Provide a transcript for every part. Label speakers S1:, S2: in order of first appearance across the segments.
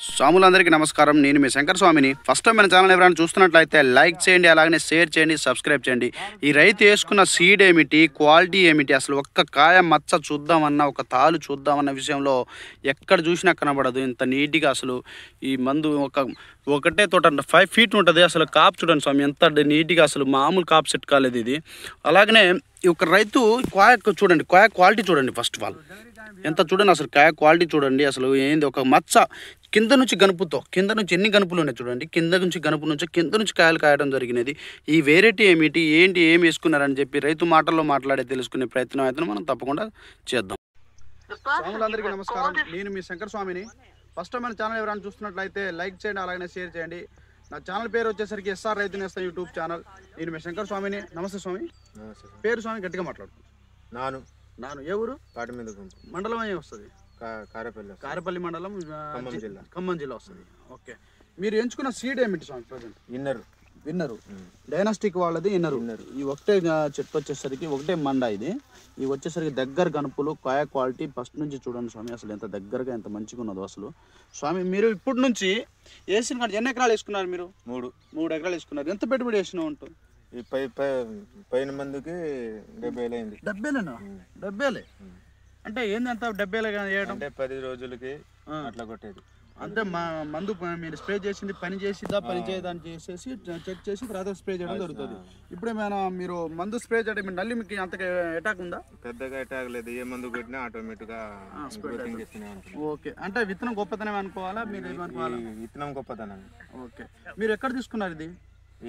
S1: స్వాములందరికీ నమస్కారం. నేను మీ శంకర్ స్వామిని. ఫస్ట్ టైం మన ఛానల్ ఎవరైనా చూస్తున్నట్లయితే లైక్ చేయండి, అలాగనే షేర్ చేయండి, సబ్స్క్రైబ్ చేయండి. ఈ రైతు వేసుకున్న సీడ్ ఏమిటి, క్వాలిటీ ఏమిటి, అసలు ఒక్క కాయ మచ్చ చూద్దామన్నా, ఒక తాలు చూద్దామన్న విషయంలో ఎక్కడ చూసినా కనబడదు. ఇంత నీట్గా అసలు ఈ మందు ఒకటే తోట 5 feet ఉంటుంది. అసలు కాపు చూడండి స్వామి, ఎంత నీట్గా, అసలు మామూలు కాపు సెట్ కాలేదు ఇది. అలాగనే ఈ ఒక రైతు కాయ చూడండి, కాయ క్వాలిటీ చూడండి. ఫస్ట్ ఆఫ్ ఆల్ ఎంత చూడండి, అసలు కాయ క్వాలిటీ చూడండి. అసలు ఏంది, ఒక మచ్చ కింద నుంచి గనుపుతో, కింద నుంచి ఎన్ని గనుపులు ఉన్నాయి చూడండి, కింద నుంచి గనుపు నుంచి కింద నుంచి కాయలు కాయడం జరిగినది. ఈ వెరైటీ ఏమిటి, ఏంటి, ఏం వేసుకున్నారని చెప్పి రైతు మాటల్లో మాట్లాడే తెలుసుకునే ప్రయత్నం అయితే మనం తప్పకుండా చేద్దాం. స్వాములందరికీ నమస్కారం. నేను మీ శంకర్ స్వామిని. ఫస్ట్ టైం మన ఛానల్ ఎవరైనా చూస్తున్నట్లయితే లైక్ చేయండి, అలాగనే షేర్ చేయండి. నా ఛానల్ పేరు వచ్చేసరికి ఎస్ఆర్ రైతు నేస్తం యూట్యూబ్ ఛానల్. నేను మీ శంకర్ స్వామిని. నమస్తే స్వామి. పేరు స్వామి గట్టిగా మాట్లాడు. నాను ఏ ఊరు? మండలం ఏ వస్తుంది? కారేపల్లి మండలం, ఖమ్మం జిల్లా వస్తుంది. ఓకే, మీరు ఎంచుకున్న సీడ్ ఏమిటి స్వామి? ప్రజెంట్ విన్నరు డైనాస్టిక్ వాళ్ళది. విన్నరు ఈ ఒకటే చెట్టు వచ్చేసరికి ఒకటే మండ. ఇది వచ్చేసరికి దగ్గర గనుపులు, కాయ క్వాలిటీ ఫస్ట్ నుంచి చూడండి స్వామి, అసలు ఎంత దగ్గరగా ఎంత మంచిగా ఉన్నదో అసలు. స్వామి మీరు ఇప్పటి నుంచి వేసిన కానీ ఎన్ని ఎకరాలు వేసుకున్నారు మీరు? 3 ఎకరాలు వేసుకున్నారు. ఎంత పెట్టుబడి వేసిన ఉంటుంది?
S2: ఈ పైన మందికి 70,000 అయింది.
S1: 70,000 అంటే ఏందంత 70,000 చేయడం?
S2: అంటే 10 రోజులకి అట్లా కొట్టేది.
S1: అంటే మందు మీరు స్ప్రే చేసింది పని చేసిద్దా, పని చేయదాన్ని చేసేసి చెక్ చేసి తర్వాత స్ప్రే చేయడం జరుగుతుంది. ఇప్పుడు ఏమైనా మీరు మందు స్ప్రే చేయడం నల్లి మీకు అంతగా అటాక్ ఉందా?
S2: పెద్దగా అటాక్ లేదు. ఏ మందు కొట్టినా ఆటోమేటిక్గా.
S1: ఓకే, అంటే విత్తనం గొప్పతనం అనుకోవాలా, మీరు ఏమనుకోవాలా?
S2: విత్తనం గొప్పతనం.
S1: ఓకే, మీరు ఎక్కడ తీసుకున్నారు ఇది?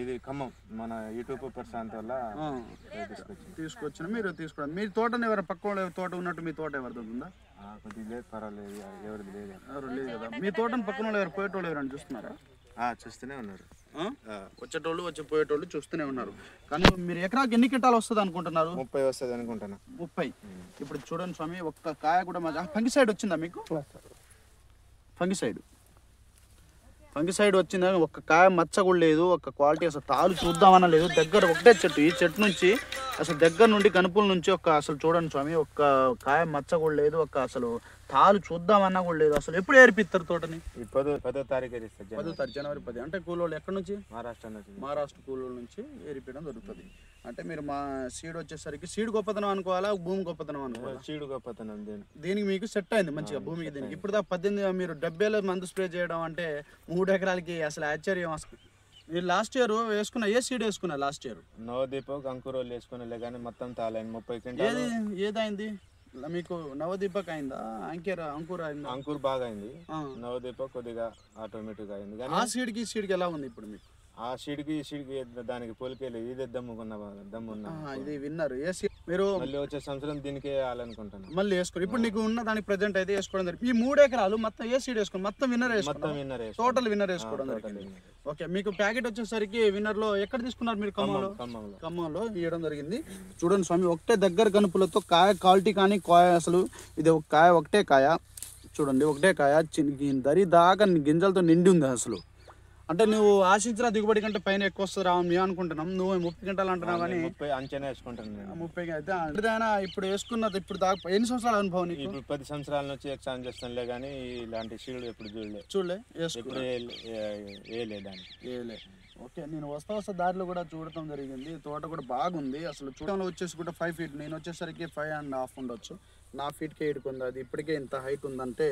S2: ఇది ఖమ్మం, మన యూట్యూబ్ పర్సెంట్ వల్ల
S1: తీసుకొచ్చిన. మీరు తీసుకోండి. మీ తోటని ఎవరు పక్క తోట ఉన్నట్టు మీ తోట ఎవరిది ఉందా?
S2: కొద్దిగా లేదు, పర్వాలేదు, ఎవరిది లేదు.
S1: ఎవరు లేదు కదా. మీ తోటని పక్కన వాళ్ళు ఎవరు పోయేటోళ్ళు ఎవరైనా చూస్తున్నారా?
S2: చూస్తూనే ఉన్నారు.
S1: వచ్చేటోళ్ళు వచ్చి పోయేటోళ్ళు చూస్తూనే ఉన్నారు. కానీ మీరు ఎకరాకి ఎన్ని కింటాలు వస్తుంది అనుకుంటున్నారు?
S2: 30 వస్తుంది అనుకుంటున్నా.
S1: 30. ఇప్పుడు చూడండి స్వామి, ఒక్క కాయ కూడా ఫంగిసైడ్ వచ్చిందా మీకు? ఫంగిసైడ్ వచ్చిందా? ఒక్క కాయ మచ్చ కూడా లేదు. ఒక క్వాలిటీ అసలు తాలు చూద్దామన్నా లేదు. దగ్గర ఒకటే చెట్టు, ఈ చెట్టు నుంచి అసలు దగ్గర నుండి కనుపుల నుంచి అసలు చూడండి స్వామి, ఒక్క కాయ మచ్చ కూడా లేదు. అసలు తాలు చూద్దామన్నా కూడా లేదు. అసలు ఎప్పుడు ఏర్పిస్తారు తోటని?
S2: 10వ తారీఖు
S1: జనవరి 10. అంటే కూలోళ్ళు ఎక్కడి నుంచి?
S2: మహారాష్ట్ర
S1: కూలోళ్ళ నుంచి ఏరిపించడం జరుగుతుంది. అంటే మీరు మా సీడ్ వచ్చేసరికి సీడ్ గొప్పతనం అనుకోవాలా, భూమి గొప్పతనం అనుకోవాలా?
S2: సీడ్ గొప్పతనం.
S1: దీనికి మీకు సెట్ అయింది మంచిగా భూమికి. దీనికి ఇప్పుడు దాకా 18 మీరు 70,000 మందు స్ప్రే చేయడం అంటే 3 ఎకరాలకి అసలు ఆశ్చర్యం. మీరు లాస్ట్ ఇయర్ వేసుకున్న ఏ సీడ్ వేసుకున్నా? లాస్ట్ ఇయర్
S2: నవదీపక్ అంకురోలు వేసుకున్నా, కానీ మొత్తం తాలైంది. 30
S1: క్వింటాలు. ఏదైంది మీకు? నవదీపక్ అయిందా, అంకుర్ అయిందా?
S2: అంకుర్ బాగా అయింది. నవదీపక్ కొద్దిగా ఆటోమేటిక్ అయింది. కానీ
S1: ఆ సీడ్కి ఎలా ఉంది ఇప్పుడు మీకు?
S2: ఆ సీడ్కి దానికి పోలికేలు. ఇది దమ్మున్నా
S1: ఇది విన్నారు. మీరు
S2: మళ్ళీ వచ్చే సంవత్సరం దీనికే వేయాలనుకుంటున్నాను.
S1: మళ్ళీ వేసుకోండి. ఇప్పుడు నీకు ఉన్న దానికి ప్రజెంట్ అయితే వేసుకోవడం జరిగింది. ఈ 3 ఎకరాలు మొత్తం ఏ సీడ్ వేసుకోండి? మొత్తం విన్నర్ వేసుకోండి. టోటల్ విన్నర్ వేసుకోవడం జరిగింది. ఓకే, మీకు ప్యాకెట్ వచ్చేసరికి విన్నర్ లో ఎక్కడ తీసుకున్నారు మీరు? ఖమ్మంలో ఇవ్వడం జరిగింది. చూడండి స్వామి, ఒకటే దగ్గర గనుపులతో కాయ క్వాలిటీ కానీ అసలు ఇది ఒక కాయ, ఒకటే కాయ చూడండి, ఒకటే కాయ దరి దాకా గింజలతో నిండి ఉంది. అసలు అంటే నువ్వు ఆశించిన దిగుబడి కంటే పైన ఎక్కువ వస్తుంది రావు మేము అనుకుంటున్నాం. నువ్వు 30 గంటలు అంటున్నావు కానీ
S2: 30 అంచనా వేసుకుంటాను.
S1: 30 అయితే అంతేనా? ఇప్పుడు వేసుకున్నది ఇప్పుడు దాకా ఎన్ని సంవత్సరాల అనుభవం నీకు?
S2: ఇప్పుడు 10 సంవత్సరాల నుంచి ఎక్సామ్ చేస్తానులే, కానీ ఇలాంటి సీడ్ ఎప్పుడు చూడలే.
S1: వేయలే. ఓకే, నేను వస్తా దారిలో కూడా చూడటం జరిగింది. తోట కూడా బాగుంది. అసలు చూడంలో వచ్చేసి కూడా 5 feet, నేను వచ్చేసరికి 5.5 ఉండొచ్చు. నా ఫీట్కి 8 ఉంది. అది ఇప్పటికే ఇంత హైట్ ఉందంటే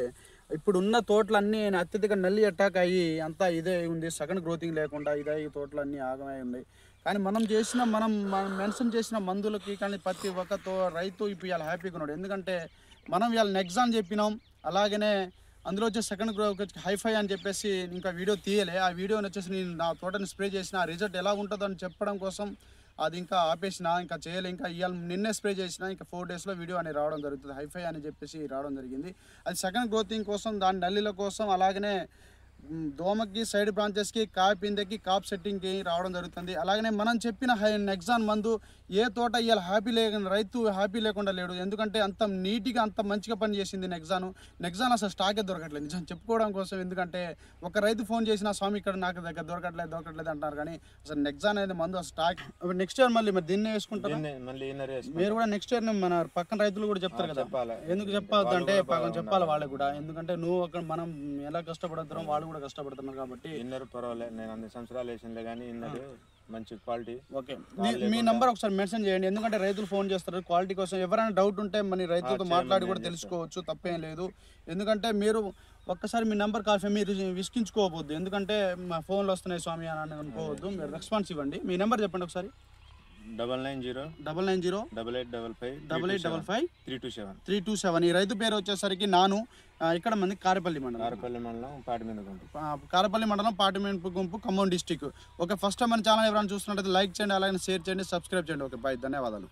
S1: ఇప్పుడు ఉన్న తోటలన్నీ అత్యధిక నల్లి అటాక్ అయ్యి అంతా ఇదే ఉంది. సగన్ గ్రోతింగ్ లేకుండా ఇదే ఈ తోటలన్నీ ఆగమై ఉన్నాయి. కానీ మనం మెన్షన్ చేసిన మందులకి కానీ ప్రతి ఒక్క రైతు ఇప్పుడు ఇవాళ హ్యాపీగా ఉన్నాడు. ఎందుకంటే మనం ఇవాళ నెక్సాన్ చెప్పినాం, అలాగనే అందులో వచ్చి సెకండ్ గ్రో హైఫై అని చెప్పేసి ఇంకా వీడియో తీయలే. ఆ వీడియోని వచ్చేసి నేను నా తోటని స్ప్రే చేసిన ఆ రిజల్ట్ ఎలా ఉంటుందో అని చెప్పడం కోసం అది ఇంకా ఆపేసిన, ఇంకా చేయలే. ఇంకా ఇవాళ నిన్నే స్ప్రే చేసిన, ఇంకా 4 daysలో వీడియో అనేది రావడం జరుగుతుంది. హైఫై అని చెప్పేసి రావడం జరిగింది. అది సెకండ్ గ్రోతింగ్ కోసం, దాని నల్లిల కోసం, అలాగనే దోమకి సైడ్ బ్రాంచెస్కి కాయ పిందెకి కాప్ సెట్టింగ్కి రావడం జరుగుతుంది. అలాగనే మనం చెప్పిన నెక్సాన్ మందు ఏ తోట ఇవాళ రైతు హ్యాపీ లేకుండా లేడు. ఎందుకంటే అంత నీట్గా అంత మంచిగా పనిచేసింది నెక్సాన్ అసలు స్టాకే దొరకట్లేదు నిజం చెప్పుకోవడం కోసం. ఎందుకంటే ఒక రైతు ఫోన్ చేసిన స్వామి ఇక్కడ నాకు దగ్గర దొరకట్లేదు అంటారు, కానీ అసలు నెక్సాన్ అనేది మందు అసలు స్టాక్. నెక్స్ట్ ఇయర్ మళ్ళీ దీన్నే వేసుకుంటారు మీరు కూడా. నెక్స్ట్ ఇయర్ మన పక్కన రైతులు కూడా చెప్తారు కదా, ఎందుకు చెప్పద్దు అంటే పాపం చెప్పాలి వాళ్ళకి కూడా. ఎందుకంటే నువ్వు అక్కడ మనం ఎలా కష్టపడుతున్నాం వాళ్ళు కూడా కష్టపడుతున్నారు కాబట్టి.
S2: ఇన్నర్ పర్వాలేదు, నేను అన్ని సంవత్సరాలు వేసిందే కానీ ఇన్నర్ మంచి క్వాలిటీ.
S1: ఓకే, మీ నంబర్ ఒకసారి మెన్షన్ చేయండి, ఎందుకంటే రైతులు ఫోన్ చేస్తారు క్వాలిటీ కోసం. ఎవరైనా డౌట్ ఉంటే మన రైతులతో మాట్లాడి కూడా తెలుసుకోవచ్చు, తప్పేం లేదు. ఎందుకంటే మీరు ఒక్కసారి మీ నెంబర్ కాల్ మీరు విసిగించుకోవద్దు, ఎందుకంటే మా ఫోన్లో వస్తున్నాయి స్వామి అని అనుకోవద్దు. మీరు రెస్పాన్స్ ఇవ్వండి. మీ నెంబర్ చెప్పండి ఒకసారి.
S2: 990905
S1: 327. ఈ రైతు పేరు వచ్చేసరికి నాను. ఇక్కడ మంది కారపల్లి మండలం పాటిమెంపు గుంపు Khammam district. Okay, first time మన ఛానల్ ఎవరైనా చూస్తున్నట్లయితే లైక్ చేయండి, అలాగే షేర్ చేయండి, సబ్స్క్రైబ్ చేయండి. ఓకే, బాయ్, ధన్యవాదాలు.